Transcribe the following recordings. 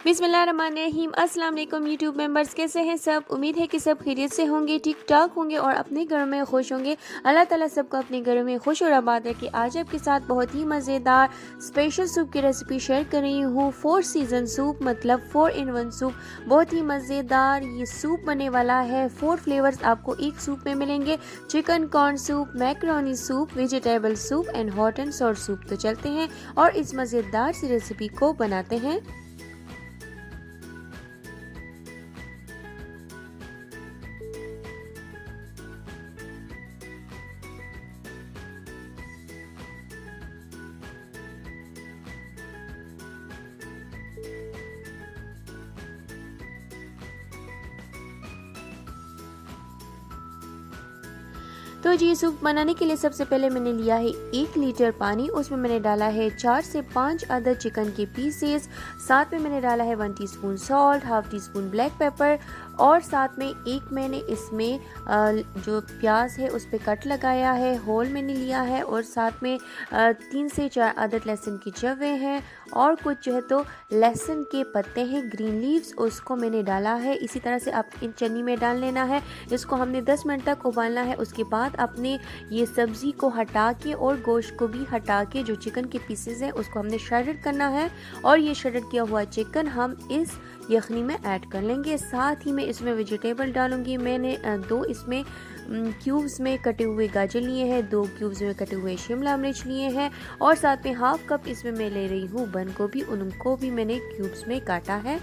बिस्मिल्लाहिर्रहमानिर्रहीम। अस्सलाम वालेकुम यूट्यूब मेंबर्स, कैसे हैं सब। उम्मीद है कि सब खैरियत से होंगे, ठीक ठाक होंगे और अपने घर में खुश होंगे। अल्लाह ताला सबको अपने घर में खुश और आबाद रखे। आज आपके साथ बहुत ही मज़ेदार स्पेशल सूप की रेसिपी शेयर कर रही हूँ। 4 सीज़न सूप, मतलब 4 इन 1 सूप। बहुत ही मज़ेदार ये सूप बनने वाला है। 4 फ्लेवर्स आपको एक सूप में मिलेंगे। Chicken corn soup, macaroni soup, vegetable soup and hot and sour soup. तो चलते हैं और इस मज़ेदार सी रेसिपी को बनाते हैं। तो जी, सूप बनाने के लिए सबसे पहले मैंने लिया है 1 लीटर पानी। उसमें मैंने डाला है 4 से 5 अदद चिकन के पीसेस। साथ में मैंने डाला है 1 teaspoon salt, half tea spoon black pepper और साथ में एक मैंने इसमें जो प्याज है उस पर कट लगाया है, होल मैंने लिया है। और साथ में 3 से 4 अदद लहसुन की जवे हैं और कुछ जो है तो लहसुन के पत्ते हैं, ग्रीन लीव्स, उसको मैंने डाला है। इसी तरह से आप इन चन्नी में डाल लेना है। इसको हमने 10 मिनट तक उबालना है। उसके बाद अपने ये सब्जी को हटा के और गोश्त को भी हटा के जो चिकन के पीसेस हैं उसको हमने श्रेडेड करना है और ये श्रेडेड किया हुआ चिकन हम इस यखनी में ऐड कर लेंगे। साथ ही मैं इसमें वेजिटेबल डालूंगी। मैंने 2 इसमें क्यूब्स में कटे हुए गाजर लिए हैं, 2 क्यूब्स में कटे हुए शिमला मिर्च लिए हैं और साथ में हाफ कप इसमें मैं ले रही हूँ बंद गोभी, उनको भी मैंने क्यूब्स में काटा है।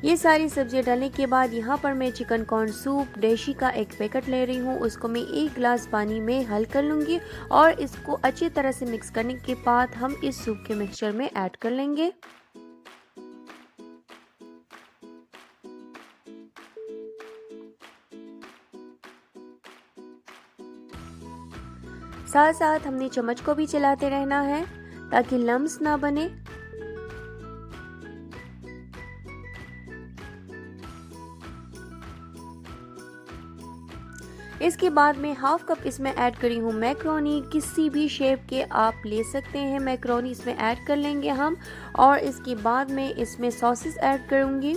ये सारी सब्जियां डालने के बाद यहाँ पर मैं चिकन कॉर्न सूप देशी का एक पैकेट ले रही हूँ। उसको मैं 1 गिलास पानी में हल कर लूँगी और इसको अच्छी तरह से मिक्स करने के बाद हम इस सूप के मिक्सचर में ऐड कर लेंगे। साथ साथ हमने चम्मच को भी चलाते रहना है ताकि लम्स ना बने। इसके बाद में हाफ कप इसमें ऐड करी हूँ मैक्रोनी। किसी भी शेप के आप ले सकते हैं मैक्रोनी, इसमें ऐड कर लेंगे हम। और इसके बाद में इसमें सॉसेस ऐड करूँगी।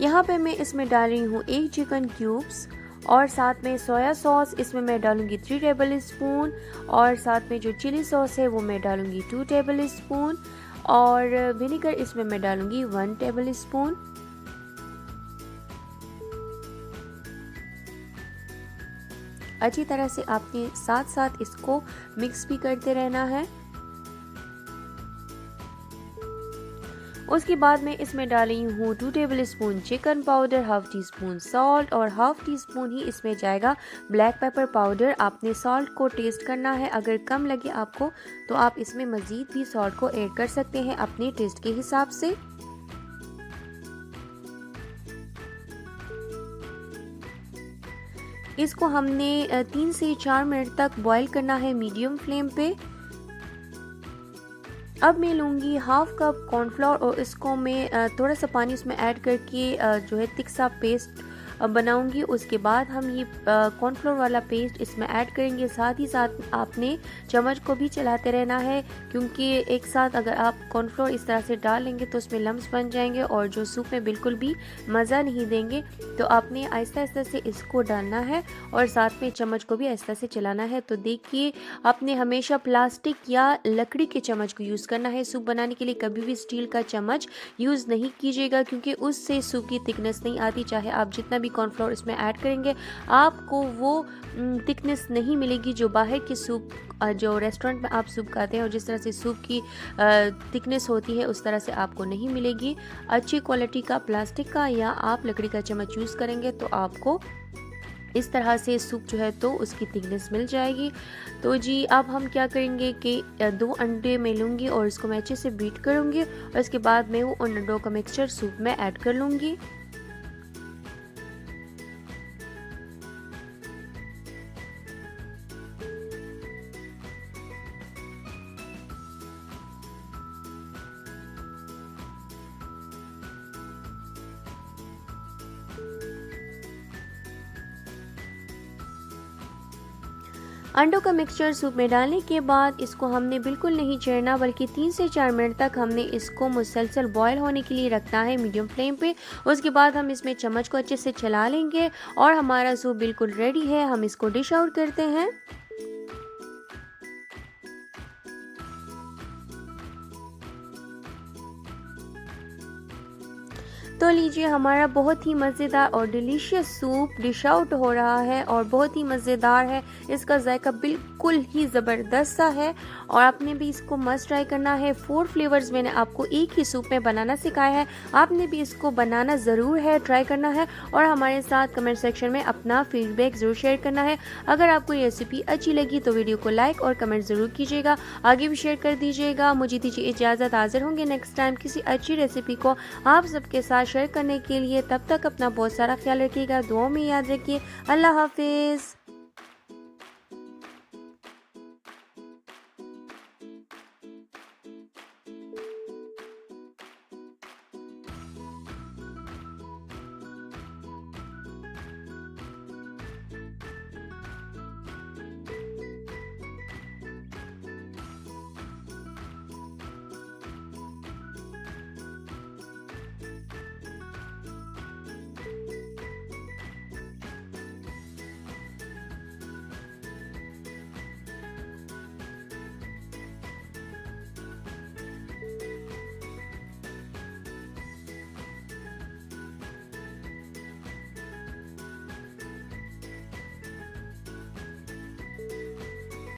यहाँ पे मैं इसमें डाल रही हूँ 1 चिकन क्यूब्स और साथ में सोया सॉस इसमें मैं डालूंगी 3 टेबल स्पून और साथ में जो चिली सॉस है वो मैं डालूंगी 2 टेबल स्पून और विनेगर इसमें मैं डालूंगी 1 टेबल स्पून। अच्छी तरह से आपने साथ साथ इसको मिक्स भी करते रहना है। उसके बाद मैं इसमें डाली हूँ 2 table spoon chicken powder, half tea spoon salt और हाफ टी स्पून ही इसमें जाएगा ब्लैक पेपर पाउडर। आपने सॉल्ट को टेस्ट करना है, अगर कम लगे आपको तो आप इसमें मज़ीद भी सॉल्ट को ऐड कर सकते हैं अपने टेस्ट के हिसाब से। इसको हमने 3 से 4 मिनट तक बॉईल करना है मीडियम फ्लेम पे। अब मैं लूँगी हाफ कप कॉर्नफ्लोर और इसको मैं थोड़ा सा पानी उसमें ऐड करके जो है थिक सा पेस्ट बनाऊंगी। उसके बाद हम ये कॉर्नफ्लोर वाला पेस्ट इसमें ऐड करेंगे। साथ ही साथ आपने चम्मच को भी चलाते रहना है क्योंकि एक साथ अगर आप कॉर्नफ्लोर इस तरह से डाल लेंगे तो उसमें लम्स बन जाएंगे और जो सूप में बिल्कुल भी मज़ा नहीं देंगे। तो आपने आहिस्ता आहिस्ता से इसको डालना है और साथ में चम्मच को भी आहिस्ता से चलाना है। तो देखिए, आपने हमेशा प्लास्टिक या लकड़ी के चम्मच को यूज़ करना है सूप बनाने के लिए। कभी भी स्टील का चम्मच यूज़ नहीं कीजिएगा क्योंकि उससे सूप की थिकनेस नहीं आती। चाहे आप जितना भी कॉर्नफ्लोर इसमें ऐड करेंगे आपको वो थिकनेस नहीं मिलेगी जो बाहर की सूप, जो रेस्टोरेंट में आप सूप खाते हैं और जिस तरह से सूप की थिकनेस होती है उस तरह से आपको नहीं मिलेगी। अच्छी क्वालिटी का प्लास्टिक का या आप लकड़ी का चम्मच यूज़ करेंगे तो आपको इस तरह से सूप जो है तो उसकी थिकनेस मिल जाएगी। तो जी, अब हम क्या करेंगे कि 2 अंडे मैं लूँगी और इसको मैं अच्छे से बीट करूँगी और इसके बाद मैं वो उन अंडों का मिक्सचर सूप में ऐड कर लूँगी। अंडों का मिक्सचर सूप में डालने के बाद इसको हमने बिल्कुल नहीं चेड़ना, बल्कि 3 से 4 मिनट तक हमने इसको मुसलसल बॉयल होने के लिए रखना है मीडियम फ्लेम पे। उसके बाद हम इसमें चम्मच को अच्छे से चला लेंगे और हमारा सूप बिल्कुल रेडी है। हम इसको डिश आउट करते हैं। तो लीजिए, हमारा बहुत ही मज़ेदार और डिलीशियस सूप डिश आउट हो रहा है और बहुत ही मज़ेदार है। इसका जायका बिल्कुल ही ज़बरदस्त सा है और आपने भी इसको मस्ट ट्राई करना है। 4 फ्लेवर्स मैंने आपको एक ही सूप में बनाना सिखाया है, आपने भी इसको बनाना ज़रूर है, ट्राई करना है और हमारे साथ कमेंट सेक्शन में अपना फीडबैक ज़रूर शेयर करना है। अगर आपको ये रेसिपी अच्छी लगी तो वीडियो को लाइक और कमेंट ज़रूर कीजिएगा, आगे भी शेयर कर दीजिएगा। मुझे दीजिए इजाज़त, हाजिर होंगे नेक्स्ट टाइम किसी अच्छी रेसिपी को आप सबके साथ शेयर करने के लिए। तब तक अपना बहुत सारा ख्याल रखिएगा, दुआओं में याद रखिए। अल्लाह हाफिज़।